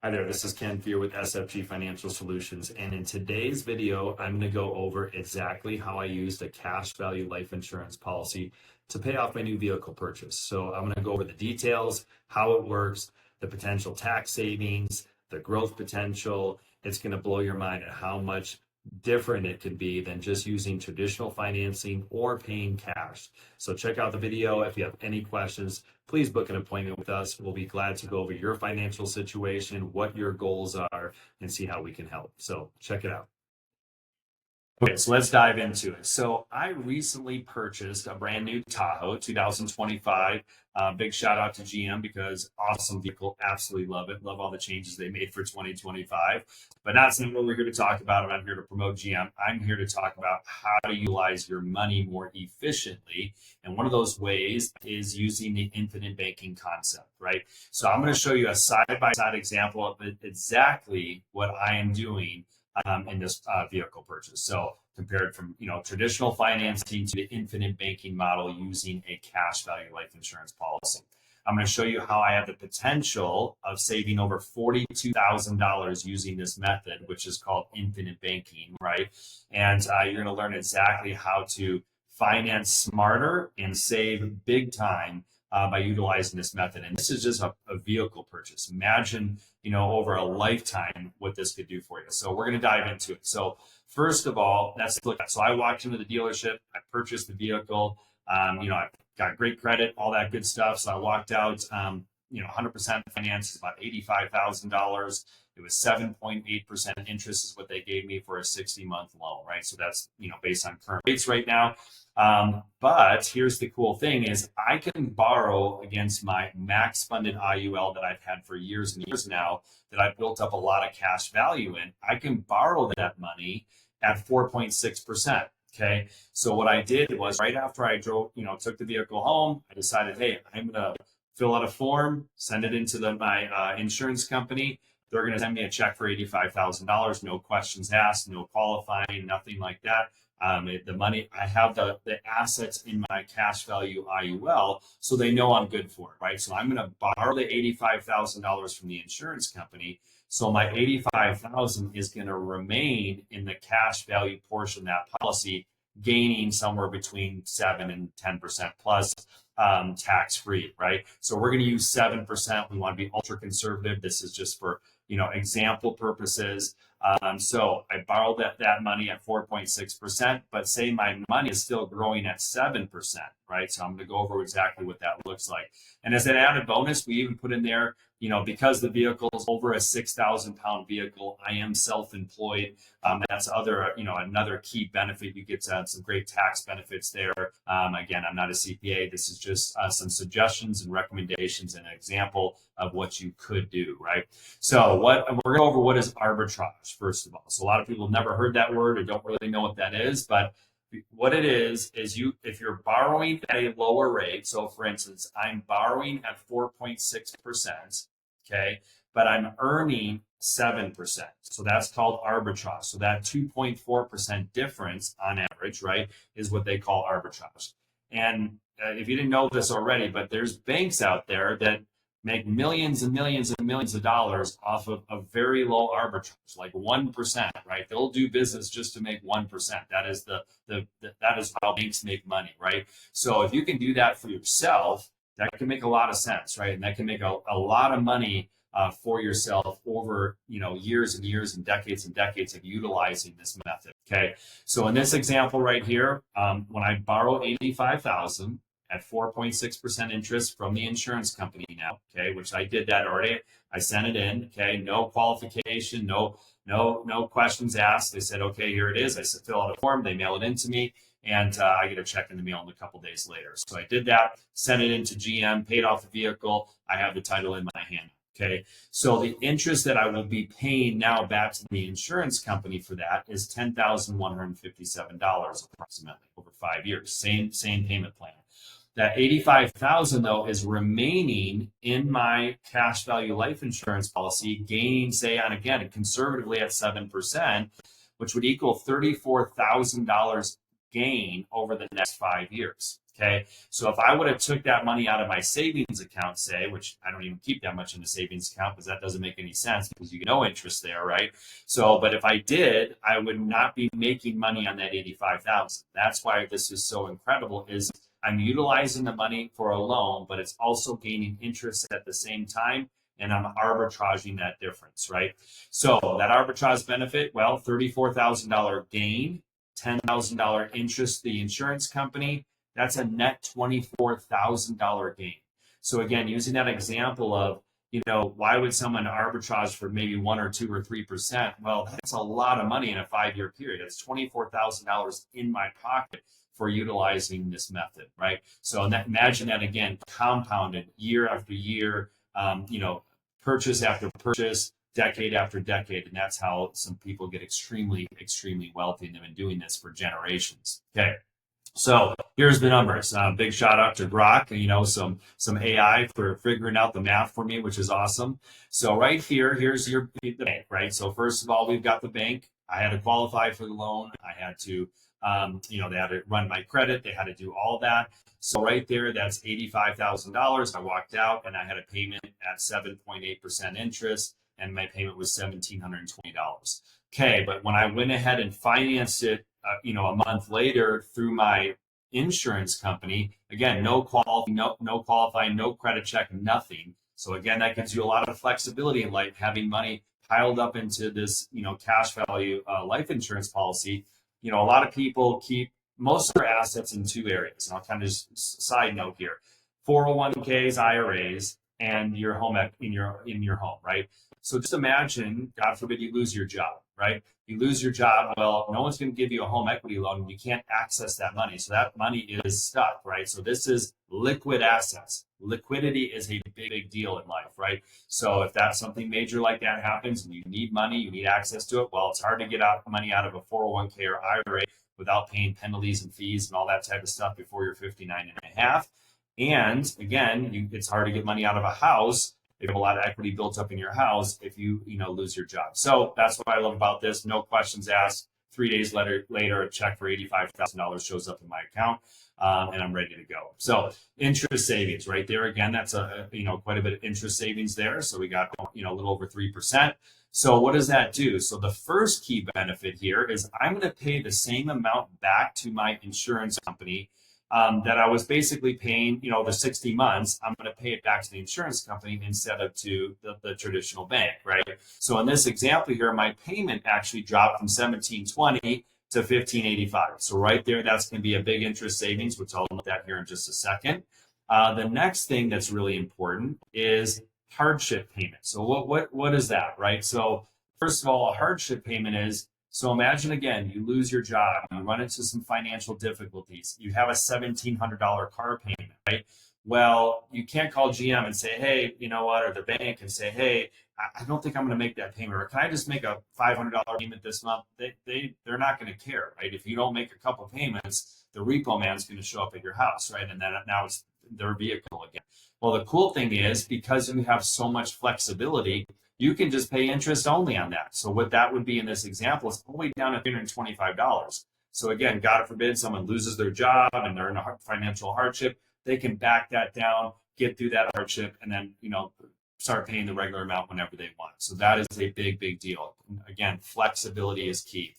Hi there, this is Ken Fear with SFG Financial Solutions, and in today's video, I'm going to go over exactly how I used a cash value life insurance policy to pay off my new vehicle purchase. So I'm going to go over the details, how it works, the potential tax savings, the growth potential. It's going to blow your mind at how much different it can be than just using traditional financing or paying cash. So check out the video. If you have any questions, please book an appointment with us. We'll be glad to go over your financial situation, what your goals are, and see how we can help. So check it out. Okay, so let's dive into it. So I recently purchased a brand new Tahoe 2025. Big shout out to GM because awesome vehicle. Absolutely love it. Love all the changes they made for 2025. But that's not what we're here to talk about. I'm not here to promote GM. I'm here to talk about how to utilize your money more efficiently. And one of those ways is using the infinite banking concept, right? So I'm going to show you a side-by-side example of exactly what I am doing in this vehicle purchase. So compared from traditional financing to the infinite banking model using a cash value life insurance policy. I'm going to show you how I have the potential of saving over $42,000 using this method, which is called infinite banking, right? And you're going to learn exactly how to finance smarter and save big time by utilizing this method. And this is just a vehicle purchase. Imagine, over a lifetime what this could do for you. So we're going to dive into it. So first of all, let's look at, so I walked into the dealership, I purchased the vehicle, I've got great credit, all that good stuff. So I walked out, 100% finance is about $85,000. It was 7.8% interest is what they gave me for a 60-month loan, right? So that's, based on current rates right now. But here's the cool thing is I can borrow against my Max-Funded IUL that I've had for years and years now that I've built up a lot of cash value in. I can borrow that money at 4.6%. Okay. So what I did was right after I drove, took the vehicle home, I decided, hey, I'm going to fill out a form, send it into my insurance company. They're going to send me a check for $85,000. No questions asked, no qualifying, nothing like that. The money, I have the assets in my cash value IUL, so they know I'm good for it, right? So I'm going to borrow the $85,000 from the insurance company. So my $85,000 is going to remain in the cash value portion of that policy, gaining somewhere between 7 and 10% plus tax free, right? So we're going to use 7%. We want to be ultra conservative. This is just for example purposes. So I borrowed that money at 4.6%, but say my money is still growing at 7%, right? So I'm going to go over exactly what that looks like. And as an added bonus, we even put in there, because the vehicle is over a 6,000-pound vehicle, I am self-employed. That's another key benefit. You get some great tax benefits there. Again, I'm not a CPA. This is just some suggestions and recommendations and an example of what you could do, right? So we're going to go over what is arbitrage, first of all. So a lot of people have never heard that word or don't really know what that is, but what it is if you're borrowing at a lower rate, so for instance, I'm borrowing at 4.6%, okay, but I'm earning 7%. So that's called arbitrage. So that 2.4% difference on average, right, is what they call arbitrage. And if you didn't know this already, but there's banks out there that make millions and millions and millions of dollars off of a very low arbitrage, like 1%, right? They'll do business just to make 1%. That is that is how banks make money, right? So if you can do that for yourself, that can make a lot of sense, right? And that can make a lot of money for yourself over years and years and decades of utilizing this method. Okay, so in this example right here, when I borrow $85,000 at 4.6% interest from the insurance company now, okay, which I did that already. I sent it in, okay, no qualification, no questions asked. They said, okay, here it is. I said, fill out a form. They mail it in to me, and I get a check in the mail a couple days later. So I did that, sent it into GM, paid off the vehicle. I have the title in my hand. Okay, so the interest that I will be paying now back to the insurance company for that is $10,157 approximately over 5 years. Same payment plan. That $85,000 though is remaining in my cash value life insurance policy, gaining, say, on again conservatively at 7%, which would equal $34,000 gain over the next 5 years. Okay, so if I would have took that money out of my savings account, say, which I don't even keep that much in the savings account because that doesn't make any sense because you get no interest there, right? So, but if I did, I would not be making money on that 85,000. That's why this is so incredible. Is I'm utilizing the money for a loan, but it's also gaining interest at the same time, and I'm arbitraging that difference, right? So that arbitrage benefit, well, $34,000 gain, $10,000 interest to the insurance company. That's a net $24,000 gain. So again, using that example of, why would someone arbitrage for maybe 1 or 2 or 3%? Well, that's a lot of money in a 5-year period. That's $24,000 in my pocket for utilizing this method, right? So imagine that again, compounded year after year, purchase after purchase, decade after decade, and that's how some people get extremely, extremely wealthy, and they've been doing this for generations. Okay. So here's the numbers. Big shout out to Grok, some AI for figuring out the math for me, which is awesome. So right here, here's the bank, right? So first of all, we've got the bank. I had to qualify for the loan. I had to, they had to run my credit. They had to do all that. So right there, that's $85,000. I walked out and I had a payment at 7.8% interest, and my payment was $1,720. Okay, but when I went ahead and financed it, a month later through my insurance company, again, no qualifying, no credit check, nothing. So again, that gives you a lot of flexibility in life, having money piled up into this, cash value life insurance policy. A lot of people keep most of their assets in 2 areas. And I'll kind of just side note here: 401ks, IRAs, and your home in your home, right? So just imagine, God forbid, you lose your job, right? You lose your job. Well, no one's going to give you a home equity loan. You can't access that money. So that money is stuck, right? So this is liquid assets. Liquidity is a big, big deal in life, right? So if that's something major like that happens and you need money, you need access to it, well, it's hard to get money out of a 401k or IRA without paying penalties and fees and all that type of stuff before you're 59 and a half. And again, it's hard to get money out of a house if you have a lot of equity built up in your house if you lose your job. So that's what I love about this. No questions asked. 3 days later, a check for $85,000 shows up in my account, and I'm ready to go. So interest savings right there. Again, that's quite a bit of interest savings there. So we got a little over 3%. So what does that do? So the first key benefit here is I'm going to pay the same amount back to my insurance company that I was basically paying, the 60 months. I'm going to pay it back to the insurance company instead of to the traditional bank, right? So in this example here, my payment actually dropped from $1,720 to $1,585. So right there, that's going to be a big interest savings, which I'll look at here in just a second. The next thing that's really important is hardship payment. So what is that, right? So first of all, a hardship payment is, so imagine again, you lose your job, you run into some financial difficulties, you have a $1,700 car payment, right? Well, you can't call GM and say, hey, or the bank and say, hey, I don't think I'm going to make that payment, or can I just make a $500 payment this month? They're not going to care, right? If you don't make a couple payments, the repo man's going to show up at your house, right? And then now it's their vehicle again. Well, the cool thing is, because you have so much flexibility, you can just pay interest only on that. So what that would be in this example is all the way down to $325. So again, God forbid someone loses their job and they're in a financial hardship, they can back that down, get through that hardship, and then start paying the regular amount whenever they want. So that is a big, big deal. Again, flexibility is key.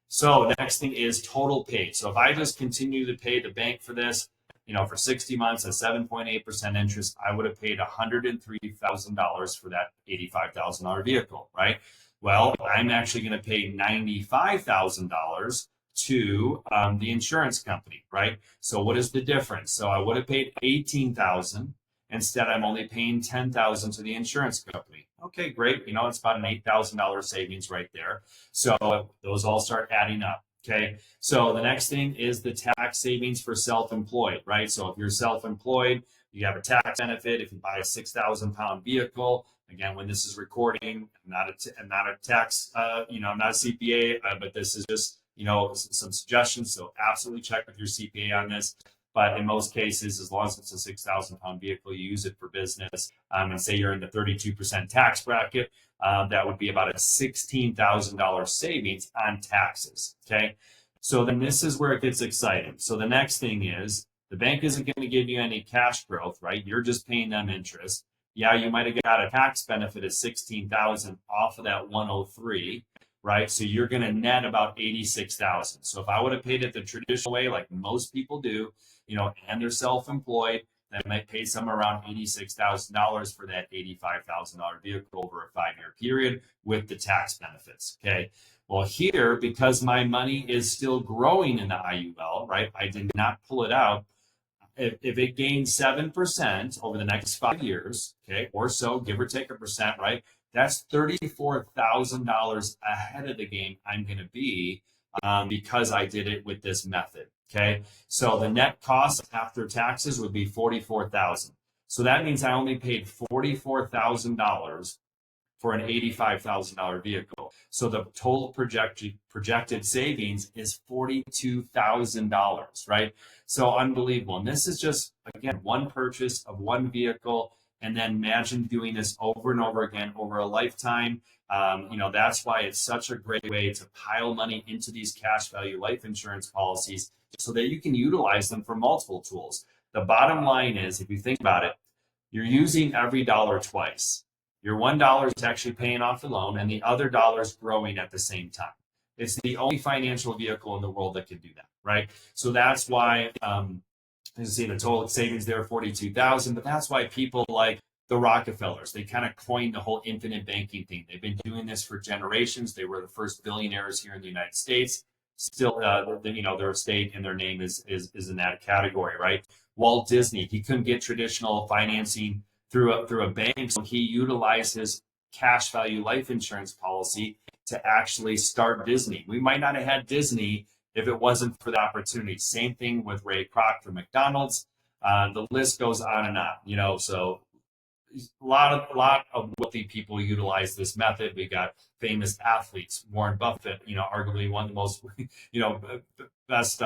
So the next thing is total paid. So if I just continue to pay the bank for this, for 60 months at 7.8% interest, I would have paid $103,000 for that $85,000 vehicle, right? Well, I'm actually going to pay $95,000 to the insurance company, right? So what is the difference? So I would have paid $18,000. Instead, I'm only paying $10,000 to the insurance company. Okay, great. It's about an $8,000 savings right there. So those all start adding up. Okay, so the next thing is the tax savings for self-employed, right? So if you're self-employed, you have a tax benefit. If you buy a 6,000-pound vehicle, again, when this is recording, I'm not a tax, I'm not a CPA, but this is just, some suggestions. So absolutely check with your CPA on this. But in most cases, as long as it's a 6,000-pound vehicle, you use it for business. And say you're in the 32% tax bracket, that would be about a $16,000 savings on taxes. Okay, so then this is where it gets exciting. So the next thing is The bank isn't going to give you any cash growth, right? You're just paying them interest. Yeah, you might have got a tax benefit of 16,000 off of that 103, right? So you're going to net about 86,000. So if I would have paid it the traditional way, like most people do, and they're self-employed, they might pay somewhere around $86,000 for that $85,000 vehicle over a 5-year period with the tax benefits. Okay. Well, here, because my money is still growing in the IUL, right? I did not pull it out. If it gains 7% over the next 5 years, okay, or so, give or take a percent, right? That's $34,000 ahead of the game I'm going to be because I did it with this method. Okay, so the net cost after taxes would be $44,000. So that means I only paid $44,000 for an $85,000 vehicle. So the total projected savings is $42,000, right? So unbelievable. And this is just, again, one purchase of one vehicle. And then imagine doing this over and over again over a lifetime. That's why it's such a great way to pile money into these cash value life insurance policies so that you can utilize them for multiple tools. The bottom line is, if you think about it, you're using every dollar twice. Your $1 is actually paying off the loan, and the other dollar is growing at the same time. It's the only financial vehicle in the world that can do that, right? So that's why, you see the total savings there, 42,000. But that's why people like the Rockefellers, they kind of coined the whole infinite banking thing. They've been doing this for generations. They were the first billionaires here in the United States. Still, their estate and their name is in that category, right? Walt Disney, he couldn't get traditional financing through a bank, so he utilized his cash value life insurance policy to actually start Disney. We might not have had Disney if it wasn't for the opportunity. Same thing with Ray Kroc for McDonald's. The list goes on and on. So a lot of wealthy people utilize this method. We got famous athletes, Warren Buffett, arguably one of the most, best,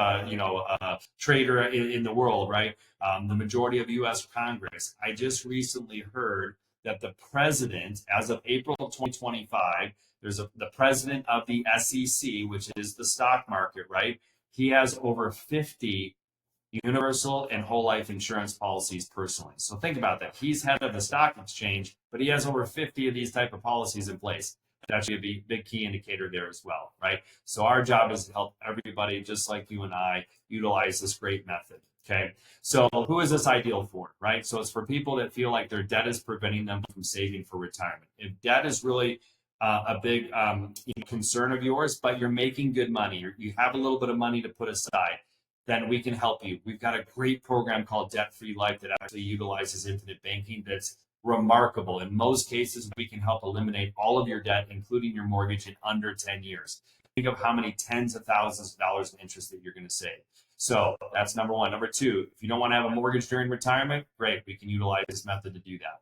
trader in the world, right? The majority of U.S. Congress. I just recently heard that the president, as of April 2025, the president of the SEC, which is the stock market, right? He has over 50 universal and whole life insurance policies personally. So think about that. He's head of the stock exchange, but he has over 50 of these type of policies in place. That should be a big key indicator there as well, right? So our job is to help everybody, just like you and I, utilize this great method. Okay, so who is this ideal for, right? So it's for people that feel like their debt is preventing them from saving for retirement. If debt is really a big concern of yours, but you're making good money, you have a little bit of money to put aside, then we can help you. We've got a great program called Debt Free Life that actually utilizes infinite banking that's remarkable. In most cases, we can help eliminate all of your debt, including your mortgage, in under 10 years. Think of how many tens of thousands of dollars in interest that you're going to save. So that's number one. Number two, if you don't want to have a mortgage during retirement, great. We can utilize this method to do that.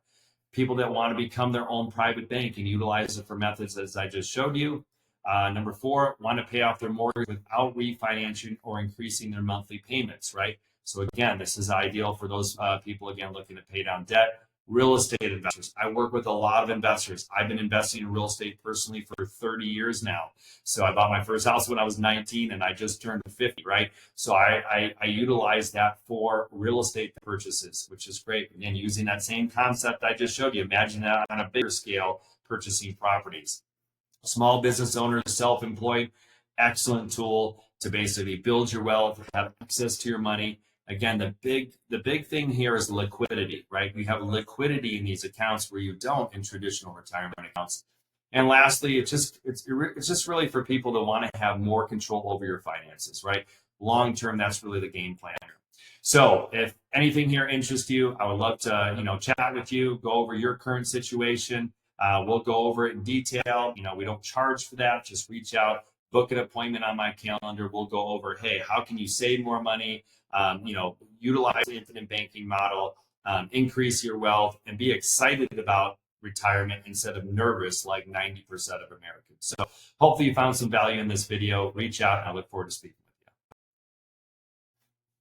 People that want to become their own private bank and utilize it for methods as I just showed you. Number four, want to pay off their mortgage without refinancing or increasing their monthly payments, right? So again, this is ideal for those people, again, looking to pay down debt. Real estate investors. I work with a lot of investors. I've been investing in real estate personally for 30 years now. So I bought my first house when I was 19 and I just turned 50, right? So I utilize that for real estate purchases, which is great. Again, using that same concept I just showed you. Imagine that on a bigger scale, purchasing properties. Small business owners, self-employed, excellent tool to basically build your wealth, have access to your money. Again, the big thing here is liquidity, right? We have liquidity in these accounts where you don't in traditional retirement accounts. And lastly, it's just really for people that want to have more control over your finances, right? Long term, that's really the game plan. So if anything here interests you, I would love to chat with you, go over your current situation. We'll go over it in detail. We don't charge for that. Just reach out, book an appointment on my calendar. We'll go over, hey, how can you save more money? Utilize the infinite banking model, increase your wealth, and be excited about retirement instead of nervous like 90% of Americans. So hopefully you found some value in this video. Reach out, and I look forward to speaking with you.